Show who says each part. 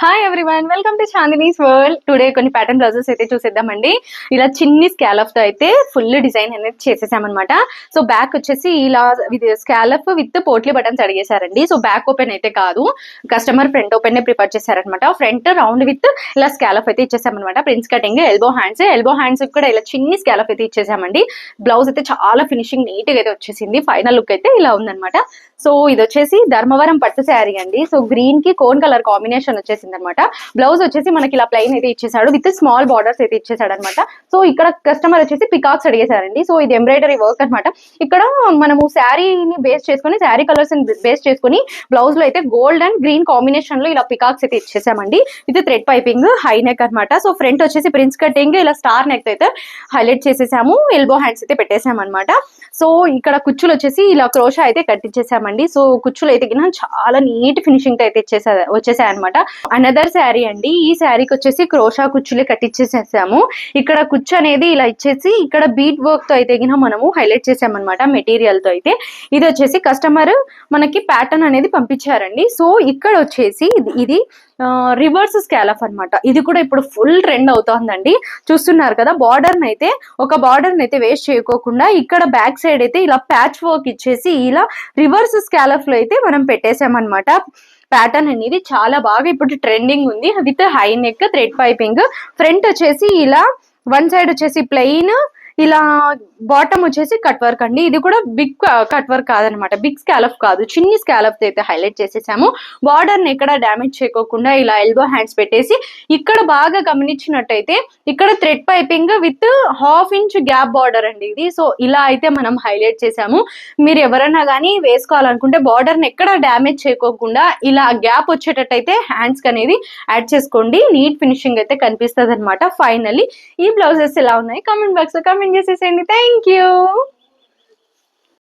Speaker 1: Hi everyone, welcome to Chandini's world. Today కొన్ని pattern blouses అయితే చూసేద్దామండి. ఇలా చిన్ని స్కాలప్ తో అయితే ఫుల్ డిజైన్ అనేది చేసేసామన్నమాట. సో బ్యాక్ వచ్చేసి ఇలా స్కాలప్ విత్ పోట్లీ బటన్స్ అడిగేశారండి. సో బ్యాక్ ఓపెన్ అయితే కాదు, కస్టమర్ ఫ్రంట్ ఓపెన్ నే ప్రిఫర్ చేశారనమాట. ఫ్రంట్ రౌండ్ విత్ ఇలా స్కాలప్ అయితే ఇచ్చేసామన్నమాట. ప్రిన్స్ కటింగ్, ఎల్బో హ్యాండ్స్ కూడా ఇలా చిన్ని స్కాలప్ అయితే ఇచ్చేసామండి. బ్లౌజ్ అయితే చాలా ఫినిషింగ్ నీట్ గా అయితే వచ్చేసింది. ఫైనల్ లుక్ అయితే ఇలా ఉందన్నమాట. సో ఇది వచ్చేసి ధర్మవరం పట్టు శారీ అండి. సో గ్రీన్ కి కోన్ కలర్ కాంబినేషన్ వచ్చేసింది అనమాట. బ్లౌజ్ వచ్చేసి మనకి ఇలా ప్లెయిన్ అయితే ఇచ్చేసాడు, విత్ స్మాల్ బార్డర్స్ అయితే ఇచ్చేసాడు అనమాట. సో ఇక్కడ కస్టమర్ వచ్చేసి పికాక్స్ అడిగేశారండి. సో ఇది ఎంబ్రాయిడరీ వర్క్ అనమాట. ఇక్కడ మనము శారీని బేస్ చేసుకుని, శారీ కలర్స్ బేస్ చేసుకుని బ్లౌజ్ లో అయితే గోల్డ్ అండ్ గ్రీన్ కాంబినేషన్ లో ఇలా పికాక్స్ అయితే ఇచ్చేసామండి. ఇది థ్రెడ్ పైపింగ్, హై నెక్ అనమాట. సో ఫ్రంట్ వచ్చేసి ప్రిన్స్ కటింగ్, ఇలా స్టార్ నెక్ అయితే హైలైట్ చేసేసాము. ఎల్బో హ్యాండ్స్ అయితే పెట్టేసాం అనమాట. సో ఇక్కడ కుచ్చులు వచ్చేసి ఇలా క్రోషా అయితే కట్టించేసామండి. సో కుచ్చులు అయితే చాలా నీట్ ఫినిషింగ్ తో అయితే వచ్చేసాయి అనమాట. అనదర్ శారీ అండి. ఈ శారీకి వచ్చేసి క్రోషా కుచ్చులే కట్టించేసేసాము. ఇక్కడ కుచ్చు అనేది ఇలా ఇచ్చేసి ఇక్కడ బీట్ వర్క్ తో అయితే మనము హైలైట్ చేసామన్నమాట, మెటీరియల్ తో అయితే. ఇది వచ్చేసి కస్టమర్ మనకి ప్యాటర్న్ అనేది పంపించారండి. సో ఇక్కడ వచ్చేసి ఇది రివర్స్ స్కాలప్ అనమాట. ఇది కూడా ఇప్పుడు ఫుల్ ట్రెండ్ అవుతోందండి. చూస్తున్నారు కదా, ఒక బార్డర్ అయితే వేస్ట్ చేయకోకుండా ఇక్కడ బ్యాక్ సైడ్ అయితే ఇలా ప్యాచ్ వర్క్ ఇచ్చేసి ఇలా రివర్స్ స్కాలప్ లో అయితే మనం పెట్టేసామన్నమాట. ప్యాటర్న్ అనేది చాలా బాగా ఇప్పుడు ట్రెండింగ్ ఉంది, with high neck, thread piping. Front వచ్చేసి ఇలా వన్ సైడ్ వచ్చేసి ప్లెయిన్, ఇలా బాటమ్ వచ్చేసి కట్ వర్క్ అండి. ఇది కూడా బిగ్ కట్ వర్క్ కాదనమాట, బిగ్ స్కాలప్ కాదు, చిన్ని స్కాలప్ అయితే హైలైట్ చేసేసాము. బార్డర్ ని ఎక్కడ డ్యామేజ్ చేయకోకుండా ఇలా ఎల్బో హ్యాండ్స్ పెట్టేసి, ఇక్కడ బాగా గమనించినట్టయితే ఇక్కడ thread piping with half inch gap border అండి ఇది. సో ఇలా అయితే మనం హైలైట్ చేసాము. మీరు ఎవరైనా కానీ వేసుకోవాలనుకుంటే బార్డర్ ని ఎక్కడ డ్యామేజ్ చేయకోకుండా ఇలా గ్యాప్ వచ్చేటట్టయితే హ్యాండ్స్ అనేది యాడ్ చేసుకోండి. నీట్ ఫినిషింగ్ అయితే కనిపిస్తుంది అనమాట. ఫైనల్లీ ఈ బ్లౌజెస్ ఎలా ఉన్నాయి కామెంట్ బాక్స్ లో కామెంట్ చేసేసేయండి. Thank you.